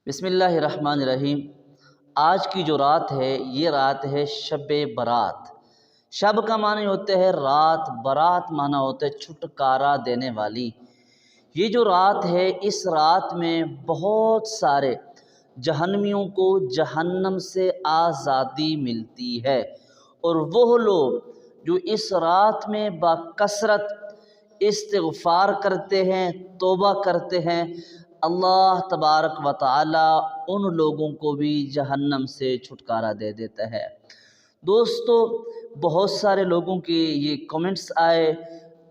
بسم اللہ الرحمن الرحیم۔ آج کی جو رات ہے یہ رات ہے شب برات۔ شب کا معنی ہوتا ہے رات، برات معنی ہوتا ہے چھٹکارا دینے والی۔ یہ جو رات ہے اس رات میں بہت سارے جہنمیوں کو جہنم سے آزادی ملتی ہے، اور وہ لوگ جو اس رات میں بکثرت استغفار کرتے ہیں، توبہ کرتے ہیں، اللہ تبارک و تعالی ان لوگوں کو بھی جہنم سے چھٹکارا دے دیتا ہے۔ دوستو، بہت سارے لوگوں کے یہ کمنٹس آئے،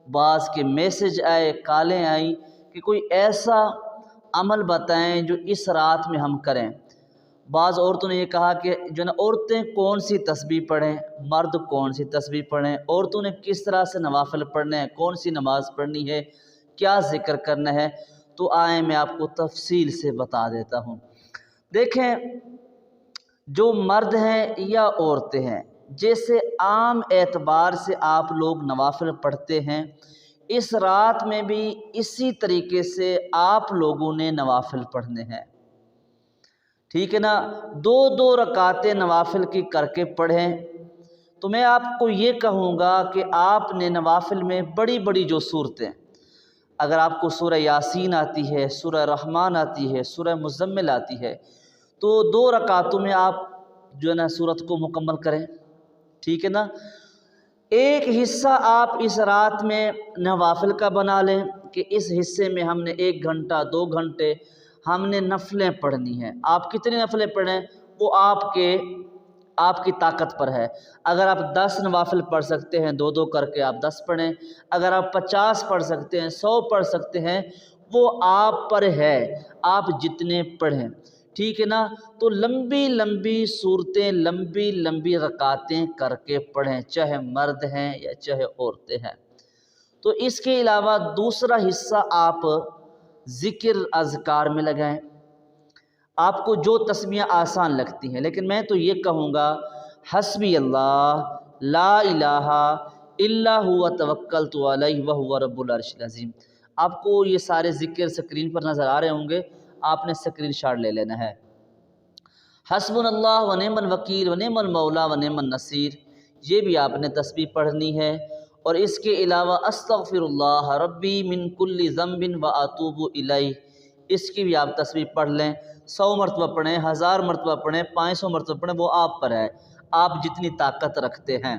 بعض کے میسج آئے، کالیں آئیں کہ کوئی ایسا عمل بتائیں جو اس رات میں ہم کریں۔ بعض عورتوں نے یہ کہا کہ جو نا عورتیں کون سی تسبیح پڑھیں، مرد کون سی تسبیح پڑھیں، عورتوں نے کس طرح سے نوافل پڑھنے ہیں، کون سی نماز پڑھنی ہے، کیا ذکر کرنا ہے۔ تو آئیں میں آپ کو تفصیل سے بتا دیتا ہوں۔ دیکھیں، جو مرد ہیں یا عورتیں ہیں، جیسے عام اعتبار سے آپ لوگ نوافل پڑھتے ہیں، اس رات میں بھی اسی طریقے سے آپ لوگوں نے نوافل پڑھنے ہیں، ٹھیک ہے نا؟ دو دو رکعتیں نوافل کی کر کے پڑھیں۔ تو میں آپ کو یہ کہوں گا کہ آپ نے نوافل میں بڑی بڑی جو صورتیں، اگر آپ کو سورہ یاسین آتی ہے، سورہ رحمان آتی ہے، سورہ مزمل آتی ہے، تو 2 رکعتوں میں آپ جو ہے نا سورت کو مکمل کریں، ٹھیک ہے نا؟ ایک حصہ آپ اس رات میں نوافل کا بنا لیں کہ اس حصے میں ہم نے 1 گھنٹہ 2 گھنٹے ہم نے نفلیں پڑھنی ہیں۔ آپ کتنی نفلیں پڑھیں وہ آپ کی طاقت پر ہے۔ اگر آپ 10 نوافل پڑھ سکتے ہیں 2 کر کے آپ 10 پڑھیں، اگر آپ 50 پڑھ سکتے ہیں، 100 پڑھ سکتے ہیں، وہ آپ پر ہے، آپ جتنے پڑھیں، ٹھیک ہے نا؟ تو لمبی لمبی صورتیں، لمبی لمبی رکعتیں کر کے پڑھیں، چاہے مرد ہیں یا چاہے عورتیں ہیں۔ تو اس کے علاوہ دوسرا حصہ آپ ذکر اذکار میں لگائیں، آپ کو جو تسبیحیں آسان لگتی ہیں، لیکن میں تو یہ کہوں گا حسبی اللہ لا الہ الا هو توکلت علیہ وہو رب العرش العظیم۔ آپ کو یہ سارے ذکر سکرین پر نظر آ رہے ہوں گے، آپ نے سکرین شاٹ لے لینا ہے۔ حسبنا اللہ و نعم الوکیل و نعم المولا و نعم النصیر، یہ بھی آپ نے تسبیح پڑھنی ہے۔ اور اس کے علاوہ استغفر اللہ ربی من کل ذنب و اتوب الیہ، اس کی بھی آپ تسبیح پڑھ لیں، 100 مرتبہ پڑھیں، 1000 مرتبہ پڑھیں، 500 مرتبہ پڑھیں، وہ آپ پر ہے، آپ جتنی طاقت رکھتے ہیں۔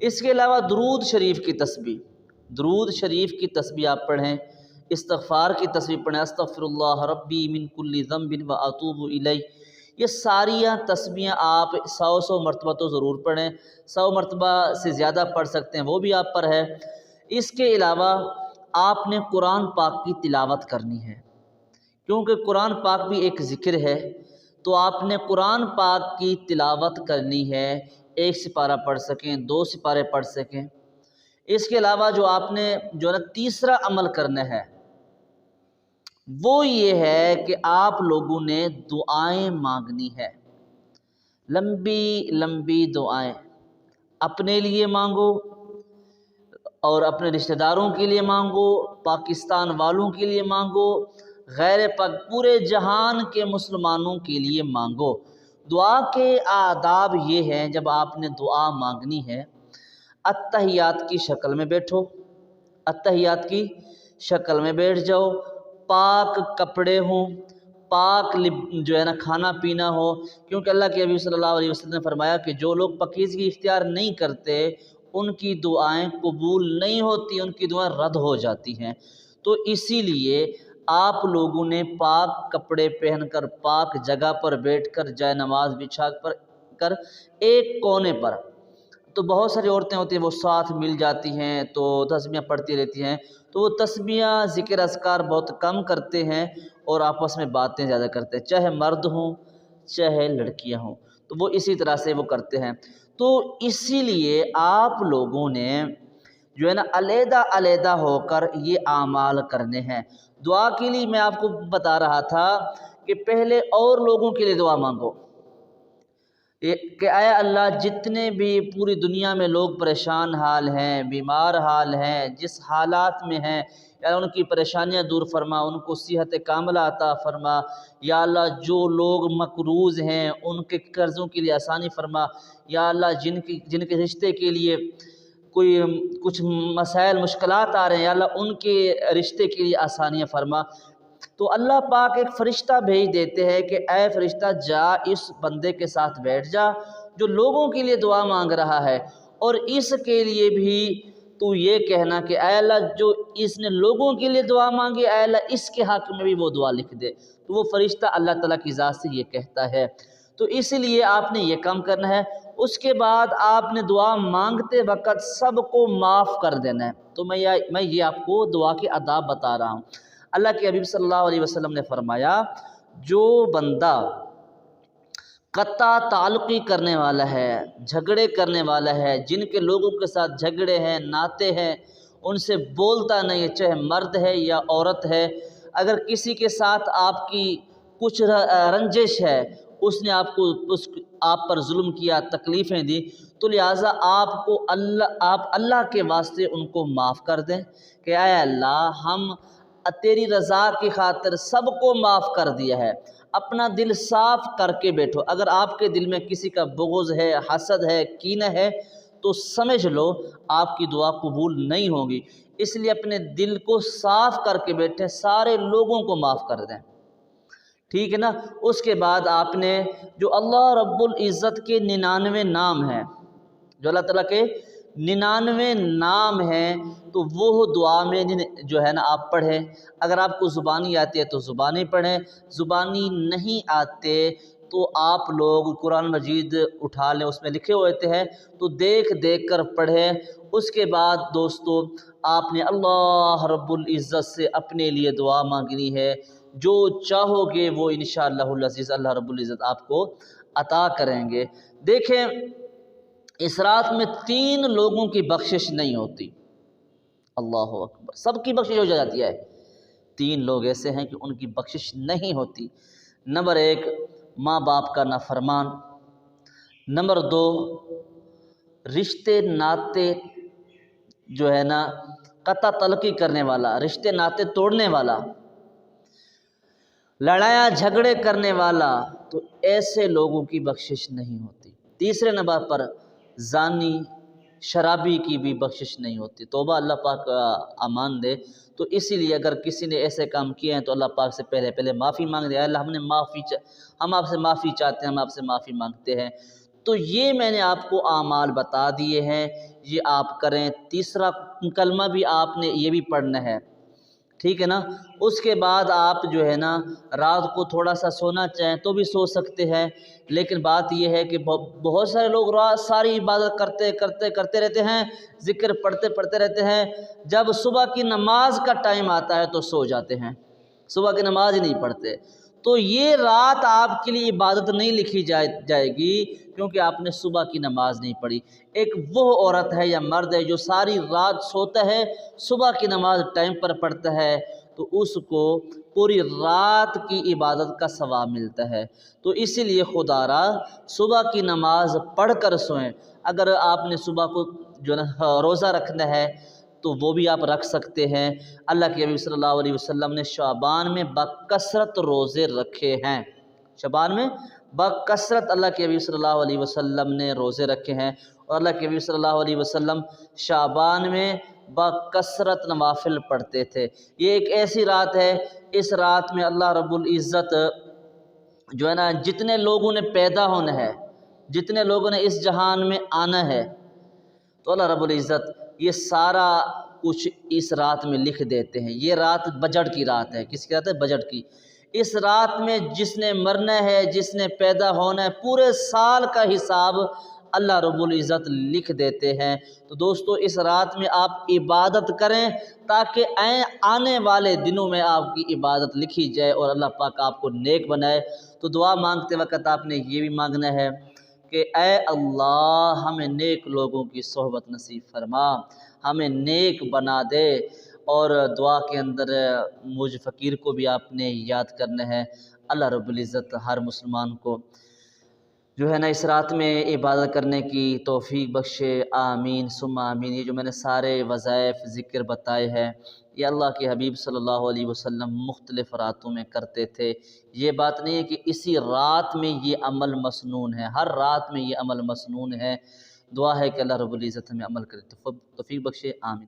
اس کے علاوہ درود شریف کی تسبیح، درود شریف کی تسبیح آپ پڑھیں، استغفار کی تسبیح پڑھیں، استغفر اللہ ربی من کل ذنب و اتوب الیہ، یہ ساریاں تسبیحیں آپ 100 مرتبہ تو ضرور پڑھیں، 100 مرتبہ سے زیادہ پڑھ سکتے ہیں وہ بھی آپ پر ہے۔ اس کے علاوہ آپ نے قرآن پاک کی تلاوت کرنی ہے، کیونکہ قرآن پاک بھی ایک ذکر ہے، تو آپ نے قرآن پاک کی تلاوت کرنی ہے، 1 سپارہ پڑھ سکیں، 2 سپارے پڑھ سکیں۔ اس کے علاوہ جو آپ نے جو ہے تیسرا عمل کرنا ہے وہ یہ ہے کہ آپ لوگوں نے دعائیں مانگنی ہے، لمبی لمبی دعائیں، اپنے لیے مانگو اور اپنے رشتہ داروں کے لیے مانگو، پاکستان والوں کے لیے مانگو، غیر پاک پورے جہان کے مسلمانوں کے لیے مانگو۔ دعا کے آداب یہ ہیں، جب آپ نے دعا مانگنی ہے، اتحیات کی شکل میں بیٹھو، اتحیات کی شکل میں بیٹھ جاؤ، پاک کپڑے ہوں، پاک جو ہے نا کھانا پینا ہو، کیونکہ اللہ کے نبی صلی اللہ علیہ وسلم نے فرمایا کہ جو لوگ پاکیزگی اختیار نہیں کرتے ان کی دعائیں قبول نہیں ہوتی، ان کی دعائیں رد ہو جاتی ہیں۔ تو اسی لیے آپ لوگوں نے پاک کپڑے پہن کر، پاک جگہ پر بیٹھ کر، جائے نماز بچھا کر ایک کونے پر، تو بہت ساری عورتیں ہوتی ہیں وہ ساتھ مل جاتی ہیں تو تسبیحیں پڑھتی رہتی ہیں، تو وہ تسبیحیں ذکر اذکار بہت کم کرتے ہیں اور آپس میں باتیں زیادہ کرتے ہیں، چاہے مرد ہوں چاہے لڑکیاں ہوں، تو وہ اسی طرح سے وہ کرتے ہیں۔ تو اسی لیے آپ لوگوں نے جو ہے نا علیحدہ علیحدہ ہو کر یہ اعمال کرنے ہیں۔ دعا کے لیے میں آپ کو بتا رہا تھا کہ پہلے اور لوگوں کے لیے دعا مانگو، کہ اے اللہ جتنے بھی پوری دنیا میں لوگ پریشان حال ہیں، بیمار حال ہیں، جس حالات میں ہیں، یا ان کی پریشانیاں دور فرما، ان کو صحت کاملہ عطا فرما۔ یا اللہ جو لوگ مقروض ہیں ان کے قرضوں کے لیے آسانی فرما۔ یا اللہ جن کے رشتے کے لیے کوئی کچھ مسائل مشکلات آ رہے ہیں، یا اللہ ان کے رشتے کے لیے آسانیاں فرما۔ تو اللہ پاک ایک فرشتہ بھیج دیتے ہیں کہ اے فرشتہ جا اس بندے کے ساتھ بیٹھ جا جو لوگوں کے لیے دعا مانگ رہا ہے، اور اس کے لیے بھی تو یہ کہنا کہ اے اللہ جو اس نے لوگوں کے لیے دعا مانگی، اے اللہ اس کے حق میں بھی وہ دعا لکھ دے۔ تو وہ فرشتہ اللہ تعالیٰ کی ذات سے یہ کہتا ہے۔ تو اس لیے آپ نے یہ کام کرنا ہے۔ اس کے بعد آپ نے دعا مانگتے وقت سب کو معاف کر دینا ہے۔ تو میں یہ آپ کو دعا کے آداب بتا رہا ہوں۔ اللہ کے حبیب صلی اللہ علیہ وسلم نے فرمایا جو بندہ قطع تعلقی کرنے والا ہے، جھگڑے کرنے والا ہے، جن کے لوگوں کے ساتھ جھگڑے ہیں، ناطے ہیں، ان سے بولتا نہیں ہے، چاہے مرد ہے یا عورت ہے، اگر کسی کے ساتھ آپ کی کچھ رنجش ہے، اس نے آپ پر ظلم کیا، تکلیفیں دی، تو لہٰذا آپ اللہ کے واسطے ان کو معاف کر دیں کہ اے اللہ ہم تیری رضا کی خاطر سب کو معاف کر دیا ہے۔ اپنا دل صاف کر کے بیٹھو۔ اگر آپ کے دل میں کسی کا بغض ہے، حسد ہے، کینہ ہے، تو سمجھ لو آپ کی دعا قبول نہیں ہوگی۔ اس لیے اپنے دل کو صاف کر کے بیٹھیں، سارے لوگوں کو معاف کر دیں، ٹھیک ہے نا۔ اس کے بعد آپ نے جو اللہ رب العزت کے 99 نام ہیں، جو اللہ تعالیٰ کے 99 نام ہیں، تو وہ دعا میں جو ہے نا آپ پڑھیں۔ اگر آپ کو زبانی آتی ہے تو زبانی پڑھیں، زبانی نہیں آتے تو آپ لوگ قرآن مجید اٹھا لیں، اس میں لکھے ہوئے ہیں تو دیکھ کر پڑھیں۔ اس کے بعد دوستو آپ نے اللہ رب العزت سے اپنے لیے دعا مانگنی ہے، جو چاہو گے وہ انشاءاللہ العزیز اللہ رب العزت آپ کو عطا کریں گے۔ دیکھیں اس رات میں 3 لوگوں کی بخشش نہیں ہوتی، اللہ اکبر، سب کی بخشش ہو جاتی ہے، 3 لوگ ایسے ہیں کہ ان کی بخشش نہیں ہوتی۔ نمبر 1 ماں باپ کا نافرمان، نمبر 2 رشتے ناطے جو ہے نا قطع تلقی کرنے والا، رشتے ناطے توڑنے والا، لڑائیاں جھگڑے کرنے والا، تو ایسے لوگوں کی بخشش نہیں ہوتی۔ تیسرے نمبر پر زانی، شرابی کی بھی بخشش نہیں ہوتی۔ توبہ اللہ پاک امان دے۔ تو اسی لیے اگر کسی نے ایسے کام کیے ہیں تو اللہ پاک سے پہلے معافی مانگ دے، اللہ ہم آپ سے معافی چاہتے ہیں، ہم آپ سے معافی مانگتے ہیں۔ تو یہ میں نے آپ کو اعمال بتا دیے ہیں، یہ آپ کریں۔ تیسرا کلمہ بھی آپ نے یہ بھی پڑھنا ہے، ٹھیک ہے نا۔ اس کے بعد آپ جو ہے نا رات کو تھوڑا سا سونا چاہیں تو بھی سو سکتے ہیں، لیکن بات یہ ہے کہ بہت سارے لوگ رات ساری عبادت کرتے رہتے ہیں، ذکر پڑھتے رہتے ہیں، جب صبح کی نماز کا ٹائم آتا ہے تو سو جاتے ہیں، صبح کی نماز ہی نہیں پڑھتے۔ تو یہ رات آپ کے لیے عبادت نہیں لکھی جائے گی، کیونکہ آپ نے صبح کی نماز نہیں پڑھی۔ ایک وہ عورت ہے یا مرد ہے جو ساری رات سوتا ہے، صبح کی نماز ٹائم پر پڑھتا ہے، تو اس کو پوری رات کی عبادت کا ثواب ملتا ہے۔ تو اسی لیے خدا را صبح کی نماز پڑھ کر سوئیں۔ اگر آپ نے صبح کو جو ہے روزہ رکھنا ہے تو وہ بھی آپ رکھ سکتے ہیں۔ اللہ کے حبیب صلی اللہ علیہ وسلم نے شعبان میں بکثرت روزے رکھے ہیں، شعبان میں بکثرت اللہ کے حبیب صلی اللہ علیہ وسلم نے روزے رکھے ہیں، اور اللہ کے حبیب صلی اللہ علیہ وسلم شعبان میں بکثرت نوافل پڑھتے تھے۔ یہ ایک ایسی رات ہے، اس رات میں اللہ رب العزت جو ہے نا جتنے لوگوں نے پیدا ہونا ہے، جتنے لوگوں نے اس جہان میں آنا ہے، تو اللہ رب العزت یہ سارا کچھ اس رات میں لکھ دیتے ہیں۔ یہ رات بجٹ کی رات ہے، کس کی رات ہے؟ بجٹ کی۔ اس رات میں جس نے مرنا ہے، جس نے پیدا ہونا ہے، پورے سال کا حساب اللہ رب العزت لکھ دیتے ہیں۔ تو دوستو اس رات میں آپ عبادت کریں تاکہ آنے والے دنوں میں آپ کی عبادت لکھی جائے اور اللہ پاک آپ کو نیک بنائے۔ تو دعا مانگتے وقت آپ نے یہ بھی مانگنا ہے کہ اے اللہ ہمیں نیک لوگوں کی صحبت نصیب فرما، ہمیں نیک بنا دے۔ اور دعا کے اندر مجھ فقیر کو بھی آپ نے یاد کرنا ہے۔ اللہ رب العزت ہر مسلمان کو جو ہے نا اس رات میں عبادت کرنے کی توفیق بخشے، آمین ثم آمین۔ یہ جو میں نے سارے وظائف ذکر بتائے ہیں یہ اللہ کے حبیب صلی اللہ علیہ وسلم مختلف راتوں میں کرتے تھے۔ یہ بات نہیں ہے کہ اسی رات میں یہ عمل مسنون ہے، ہر رات میں یہ عمل مسنون ہے۔ دعا ہے کہ اللہ رب العزت ہمیں عمل کرے توفیق بخشے، آمین۔